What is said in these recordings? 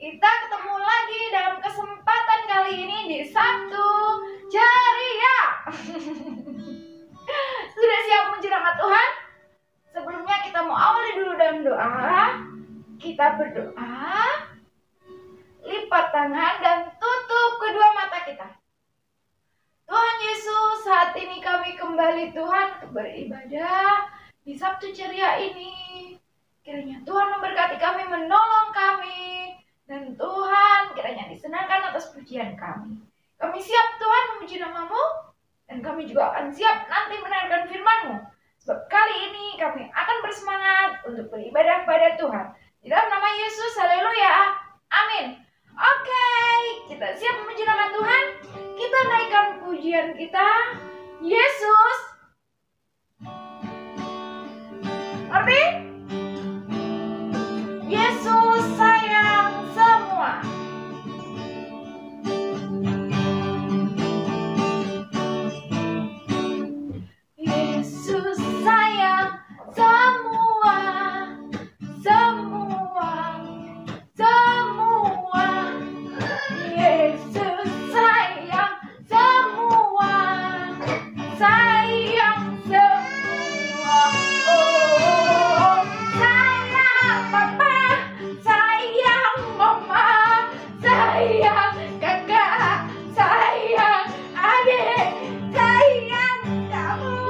Kita ketemu lagi dalam kesempatan kali ini di Sabtu Ceria. Sudah siap memuji nama Tuhan? Sebelumnya kita mau awali dulu dalam doa. Kita berdoa, lipat tangan dan tutup kedua mata kita. Tuhan Yesus, saat ini kami kembali Tuhan untuk beribadah di Sabtu Ceria ini. Kiranya Tuhan memberkati kami, menolong kami, dan Tuhan kiranya disenangkan atas pujian kami. Kami siap Tuhan memuji nama-Mu, dan kami juga akan siap nanti mendengarkan firman-Mu. Sebab kali ini kami akan bersemangat untuk beribadah kepada Tuhan. Di dalam nama Yesus, haleluya, amin. Oke, kita siap memuji nama Tuhan. Kita naikkan pujian kita, Yesus. Ngerti? Yesus sayang semua. Yesus sayang semua, semua, semua. Yesus sayang semua, sayang semua. Oh, sayang Papa, sayang Mama, sayang kakak, sayang adik, sayang kamu,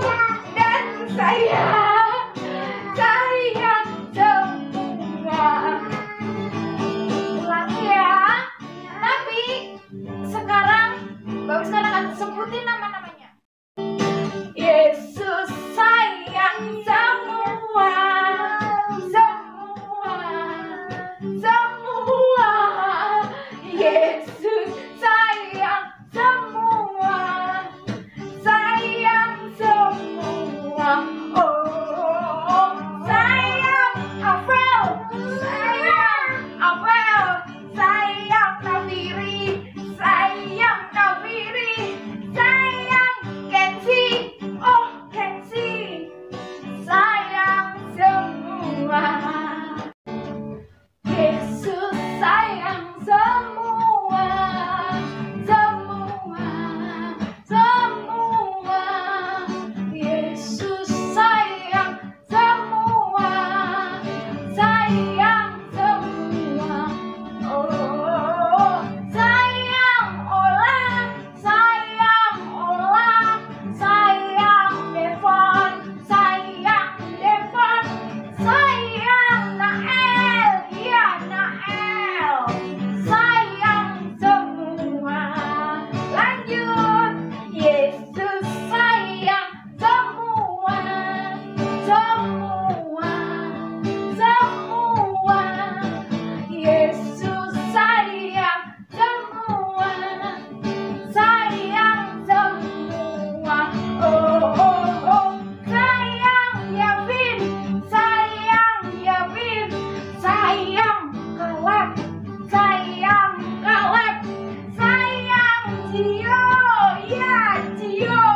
dan sayang semua. Ulang ya. Tapi sekarang Bapak sekarang akan sebutin nama-namanya. Yesus sayang semua, semua, semua. Yesus sayang semua, sayang semua. Oh, sayang Avel, sayang Avel, sayang Nafiri, sayang Nafiri, sayang Kenzi, oh Kenzi, sayang semua. Yesus sayang semua, semua, semua. Yesus sayang semua, sayang semua. Oh, sayang Ola, sayang Ola, sayang Devon, sayang Devon, sayang Nael, ya Nael, sayang semua. Lanjut, Yesus sayang semua, semua, semua. Yesus sayang semua, sayang semua. Oh, oh, oh, sayang Yavin, sayang Yavin, sayang Kaleb, sayang Kaleb, sayang Gio, ya Gio,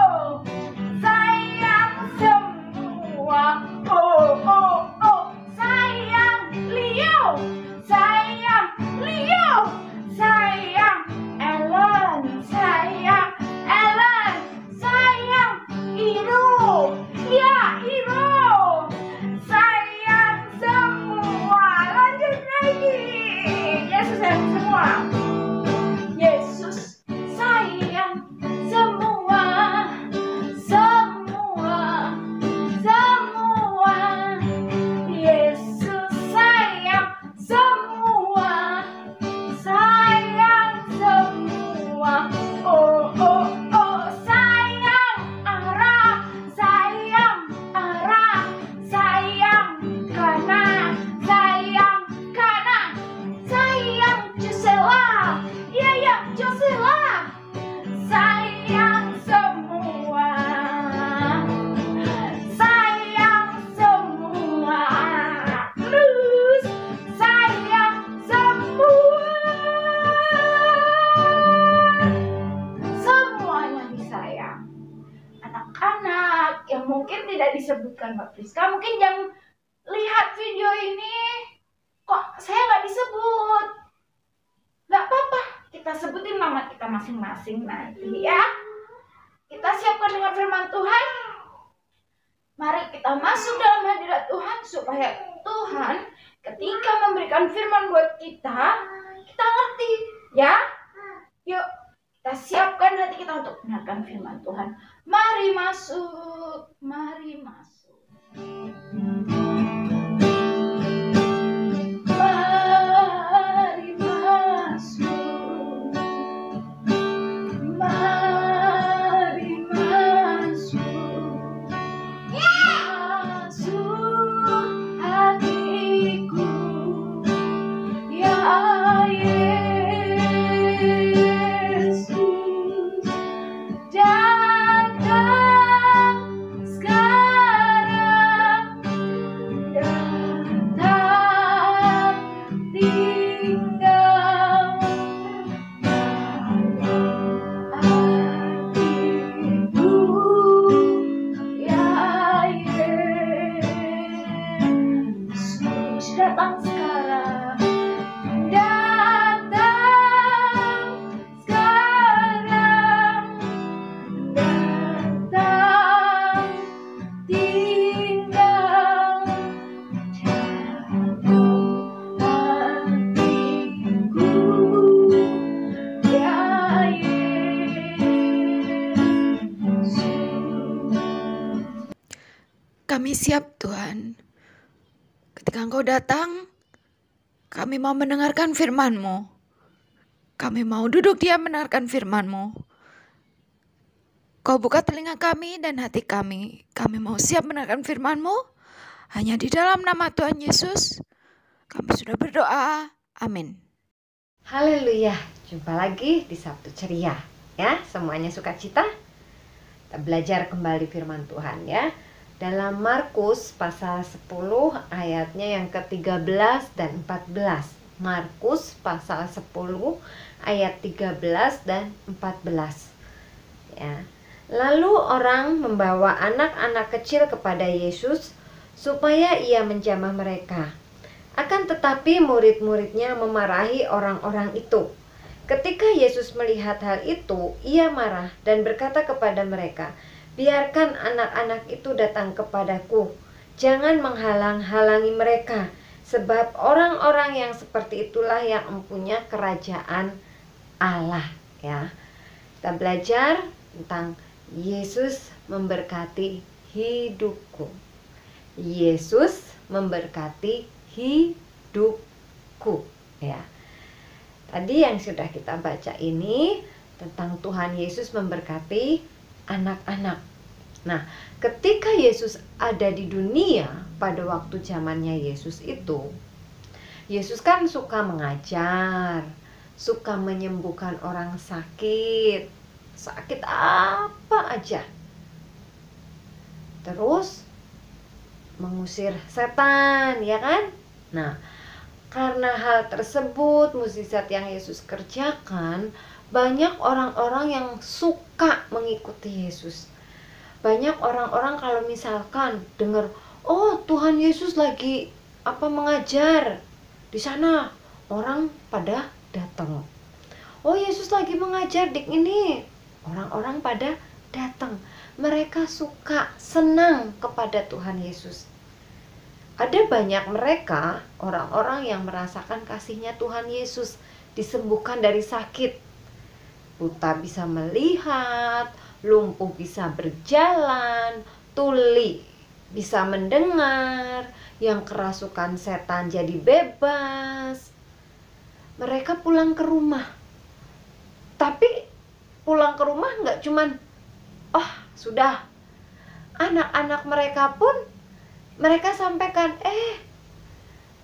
sayang semua. Oh, oh, oh, sayang Leo, sayang Leo, sayang Ellen, sayang Ellen, sayang Iru, ya Iru, sayang semua. Lanjut lagi. Yesus sayang semua. Yesus sayang semua, semua, semua. Yesus sayang semua, sayang semua. Oh, oh, oh, sayang Ara, sayang Ara, sayang Kana, sayang Kana, sayang Josela, iya ya Josela, sayang semua, sayang semua. Terus sayang semua, semuanya disayang. Anak-anak yang mungkin tidak disebutkan Mbak Priska, mungkin yang lihat video ini kok saya nggak disebut. kita sebutin nama kita masing-masing nanti ya. Kita siapkan dengan firman Tuhan. Mari kita masuk dalam hadirat Tuhan supaya Tuhan ketika memberikan firman buat kita ngerti ya. Yuk kita siapkan hati kita untuk mendengarkan firman Tuhan. Mari masuk, mari masuk. Kami siap Tuhan. Ketika Engkau datang, kami mau mendengarkan firman-Mu. Kami mau duduk diam mendengarkan firman-Mu. Kau buka telinga kami dan hati kami. Kami mau siap mendengarkan firman-Mu. Hanya di dalam nama Tuhan Yesus, kami sudah berdoa. Amin. Haleluya, jumpa lagi di Sabtu Ceria. Ya, semuanya sukacita. Kita belajar kembali firman Tuhan ya. Dalam Markus pasal 10 ayatnya yang ke-13 dan 14. Markus pasal 10 ayat 13 dan 14. Ya. Lalu orang membawa anak-anak kecil kepada Yesus supaya ia menjamah mereka. Akan tetapi murid-muridnya memarahi orang-orang itu. Ketika Yesus melihat hal itu, ia marah dan berkata kepada mereka, "Biarkan anak-anak itu datang kepadaku. Jangan menghalang-halangi mereka, sebab orang-orang yang seperti itulah yang mempunyai kerajaan Allah." Ya. Kita belajar tentang Yesus memberkati hidupku. Yesus memberkati hidupku. Ya. Tadi yang sudah kita baca ini tentang Tuhan Yesus memberkati anak-anak. Nah, ketika Yesus ada di dunia pada waktu zamannya Yesus itu, Yesus kan suka mengajar, suka menyembuhkan orang sakit, sakit apa aja. Terus mengusir setan, ya kan? Nah, karena hal tersebut, mukjizat yang Yesus kerjakan, banyak orang-orang yang suka mengikuti Yesus. Banyak orang-orang kalau misalkan dengar, oh Tuhan Yesus lagi mengajar di sana, orang pada datang. Oh Yesus lagi mengajar di ini, orang-orang pada datang. Mereka suka, senang kepada Tuhan Yesus. Ada banyak mereka, orang-orang yang merasakan kasihnya Tuhan Yesus, disembuhkan dari sakit. Buta bisa melihat, lumpuh bisa berjalan, tuli bisa mendengar, yang kerasukan setan jadi bebas. Mereka pulang ke rumah. Tapi pulang ke rumah nggak cuman, oh sudah. Anak-anak mereka pun mereka sampaikan,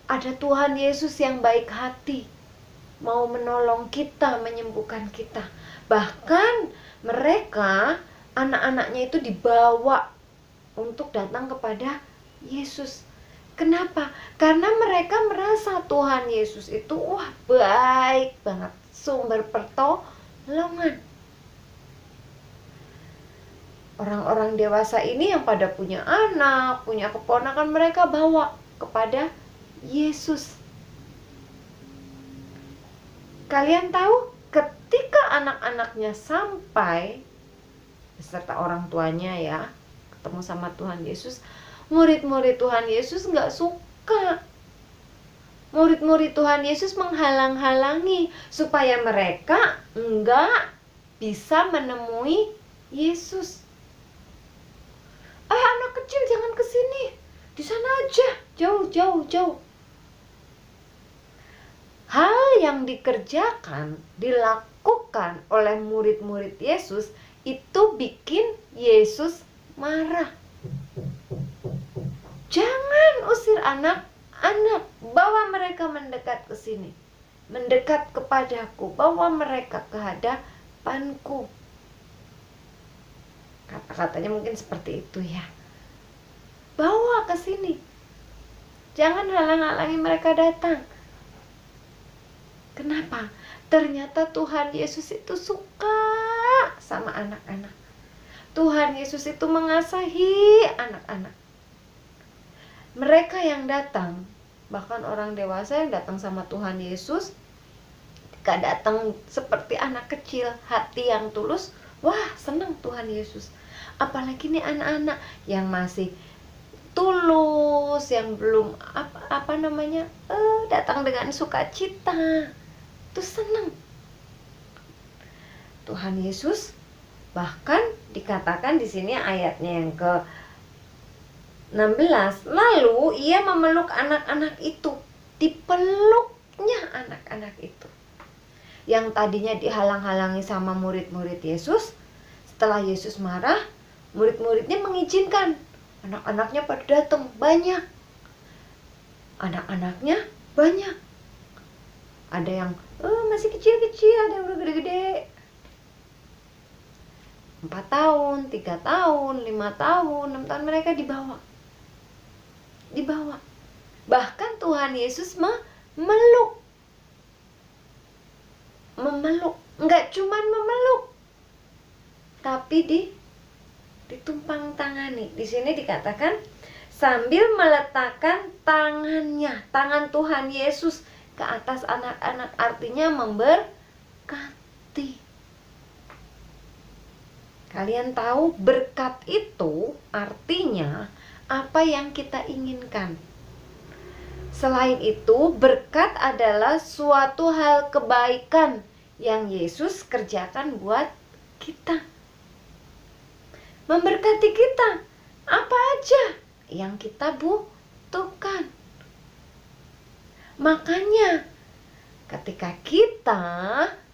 ada Tuhan Yesus yang baik hati, mau menolong kita, menyembuhkan kita. Bahkan mereka, anak-anaknya itu dibawa untuk datang kepada Yesus. Kenapa? Karena mereka merasa Tuhan Yesus itu baik banget, sumber pertolongan. Orang-orang dewasa ini yang pada punya anak, punya keponakan, mereka bawa kepada Yesus. Kalian tahu ketika anak-anaknya sampai beserta orang tuanya ya, ketemu sama Tuhan Yesus, murid-murid Tuhan Yesus nggak suka. Murid-murid Tuhan Yesus menghalang-halangi supaya mereka nggak bisa menemui Yesus. Anak kecil jangan ke sini, di sana aja, jauh. Hal yang dilakukan oleh murid-murid Yesus itu bikin Yesus marah. Jangan usir anak-anak, bawa mereka mendekat ke sini, mendekat kepadaku, bawa mereka ke hadapanku. Kata-katanya mungkin seperti itu ya. Bawa ke sini. Jangan halang-halangi mereka datang. Kenapa? Ternyata Tuhan Yesus itu suka sama anak-anak. Tuhan Yesus itu mengasihi anak-anak. Mereka yang datang, bahkan orang dewasa yang datang sama Tuhan Yesus, ketika datang seperti anak kecil, hati yang tulus, wah senang Tuhan Yesus. Apalagi nih anak-anak yang masih tulus, yang belum datang dengan sukacita, itu senang. Tuhan Yesus bahkan dikatakan di sini ayatnya yang ke 16, lalu ia memeluk anak-anak itu, dipeluknya anak-anak itu. Yang tadinya dihalang-halangi sama murid-murid Yesus, setelah Yesus marah, murid-muridnya mengizinkan. Anak-anaknya pada datang banyak. Anak-anaknya banyak. Ada yang masih kecil-kecil, ada yang udah gede-gede. 4 tahun, 3 tahun, 5 tahun, 6 tahun mereka dibawa. Bahkan Tuhan Yesus memeluk. Enggak cuman memeluk, tapi ditumpang tangani. Di sini dikatakan sambil meletakkan tangannya, tangan Tuhan Yesus ke atas anak-anak, artinya memberkati. Kalian tahu berkat itu artinya apa yang kita inginkan. Selain itu, berkat adalah suatu hal kebaikan yang Yesus kerjakan buat kita. Memberkati kita apa aja yang kita butuhkan. Makanya ketika kita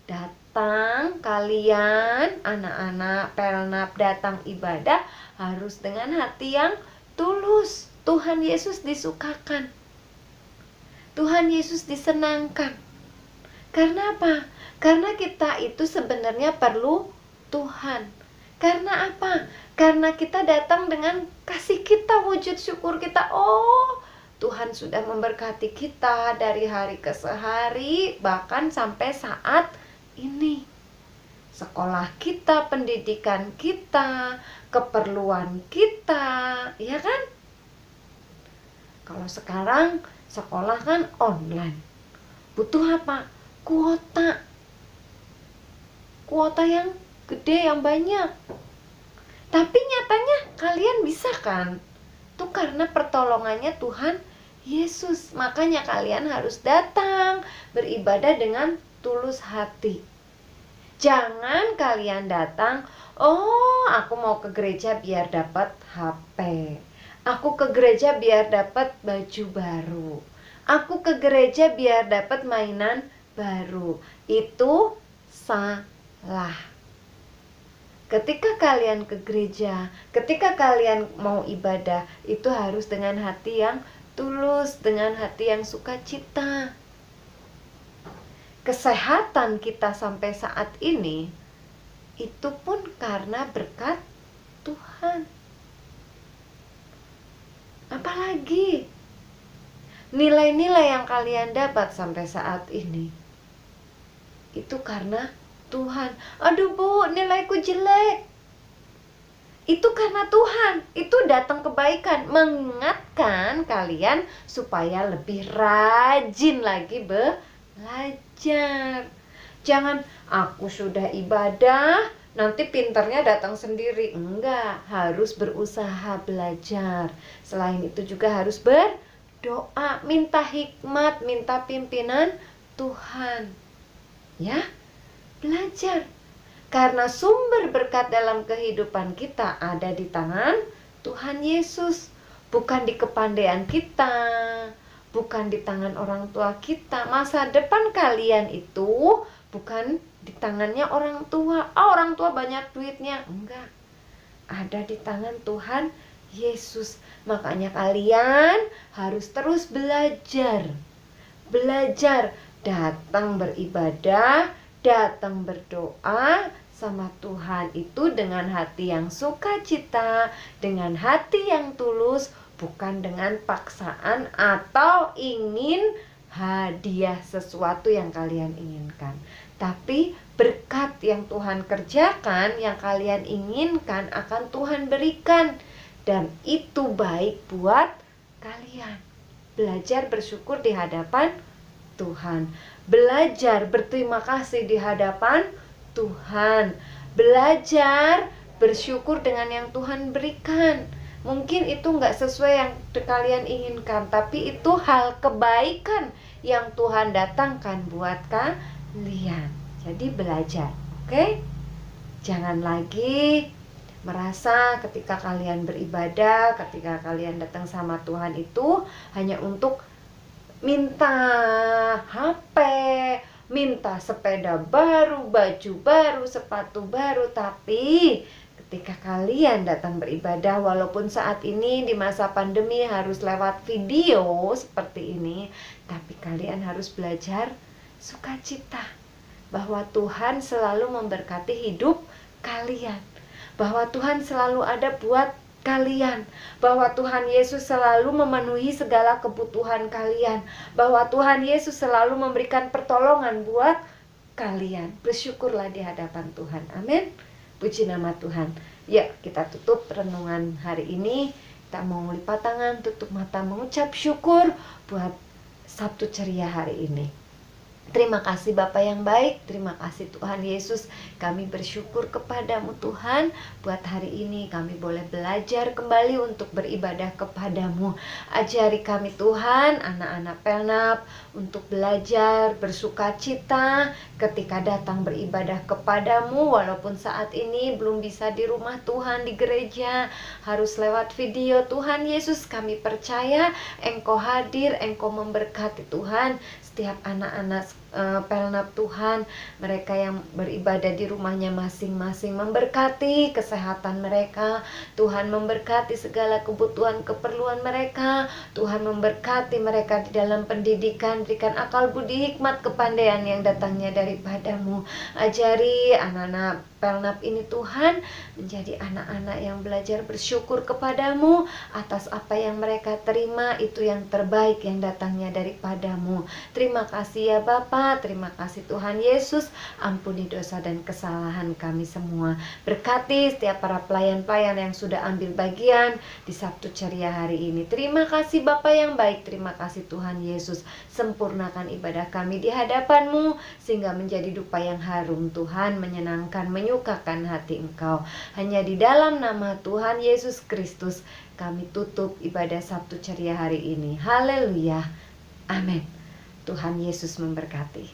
datang, kalian anak-anak Pelnap datang ibadah harus dengan hati yang tulus. Tuhan Yesus disukakan, Tuhan Yesus disenangkan. Karena apa? Karena kita itu sebenarnya perlu Tuhan. Karena apa? Karena kita datang dengan kasih kita, wujud syukur kita. Oh, Tuhan sudah memberkati kita dari hari ke hari, bahkan sampai saat ini. Sekolah kita, pendidikan kita, keperluan kita, ya kan? Kalau sekarang sekolah kan online. Butuh apa? Kuota yang gede, yang banyak. Tapi nyatanya kalian bisa kan? Itu karena pertolongannya Tuhan Yesus. Makanya kalian harus datang beribadah dengan tulus hati. Jangan kalian datang, oh aku mau ke gereja biar dapat HP. Aku ke gereja biar dapat baju baru. Aku ke gereja biar dapat mainan baru. Itu salah. Ketika kalian ke gereja, ketika kalian mau ibadah, itu harus dengan hati yang tulus, dengan hati yang sukacita. Kesehatan kita sampai saat ini, itu pun karena berkat Tuhan. Apalagi nilai-nilai yang kalian dapat sampai saat ini, itu karena Tuhan. Aduh Bu, nilaiku jelek. Itu karena Tuhan. Itu datang kebaikan, mengingatkan kalian supaya lebih rajin lagi belajar. Jangan aku sudah ibadah, nanti pinternya datang sendiri. Enggak, harus berusaha belajar. Selain itu juga harus berdoa, minta hikmat, minta pimpinan Tuhan. Ya, belajar. Karena sumber berkat dalam kehidupan kita ada di tangan Tuhan Yesus. Bukan di kepandaian kita, bukan di tangan orang tua kita. Masa depan kalian itu bukan di tangannya orang tua. Orang tua banyak duitnya. Enggak. Ada di tangan Tuhan Yesus. Makanya kalian harus terus belajar. Belajar, datang beribadah, datang berdoa sama Tuhan itu dengan hati yang sukacita, dengan hati yang tulus, bukan dengan paksaan atau ingin hadiah sesuatu yang kalian inginkan. Tapi berkat yang Tuhan kerjakan, yang kalian inginkan akan Tuhan berikan. Dan itu baik buat kalian. Belajar bersyukur di hadapan Tuhan. Belajar berterima kasih di hadapan Tuhan. Belajar bersyukur dengan yang Tuhan berikan. Mungkin itu nggak sesuai yang kalian inginkan, tapi itu hal kebaikan yang Tuhan datangkan buat kalian. Jadi belajar, oke? Jangan lagi merasa ketika kalian beribadah, ketika kalian datang sama Tuhan itu hanya untuk minta HP, minta sepeda baru, baju baru, sepatu baru. Tapi ketika kalian datang beribadah, walaupun saat ini di masa pandemi harus lewat video seperti ini, tapi kalian harus belajar sukacita, bahwa Tuhan selalu memberkati hidup kalian, bahwa Tuhan selalu ada buat kalian, bahwa Tuhan Yesus selalu memenuhi segala kebutuhan kalian, bahwa Tuhan Yesus selalu memberikan pertolongan buat kalian. Bersyukurlah di hadapan Tuhan. Amin. Puji nama Tuhan. Ya, kita tutup renungan hari ini. Kita mau lipat tangan, tutup mata, mengucap syukur buat Sabtu ceria hari ini. Terima kasih Bapa yang baik, terima kasih Tuhan Yesus. Kami bersyukur kepadamu Tuhan, buat hari ini kami boleh belajar kembali untuk beribadah kepadamu. Ajari kami Tuhan, anak-anak Pelnap, untuk belajar bersukacita ketika datang beribadah kepadamu. Walaupun saat ini belum bisa di rumah Tuhan, di gereja, harus lewat video. Tuhan Yesus, kami percaya Engkau hadir, Engkau memberkati Tuhan. Setiap anak-anak Pelnap Tuhan, mereka yang beribadah di rumahnya masing-masing, memberkati kesehatan mereka. Tuhan memberkati segala kebutuhan keperluan mereka. Tuhan memberkati mereka di dalam pendidikan, berikan akal budi hikmat kepandaian yang datangnya daripadamu. Ajari anak-anak Pelnap ini Tuhan menjadi anak-anak yang belajar bersyukur kepadamu atas apa yang mereka terima, itu yang terbaik yang datangnya daripadamu. Terima kasih ya Bapa, terima kasih Tuhan Yesus. Ampuni dosa dan kesalahan kami semua. Berkati setiap para pelayan-pelayan yang sudah ambil bagian di Sabtu ceria hari ini. Terima kasih Bapa yang baik, terima kasih Tuhan Yesus. Sempurnakan ibadah kami di hadapan-Mu sehingga menjadi dupa yang harum Tuhan, menyenangkan, menyukakan hati Engkau. Hanya di dalam nama Tuhan Yesus Kristus kami tutup ibadah Sabtu ceria hari ini. Haleluya. Amin. Tuhan Yesus memberkati.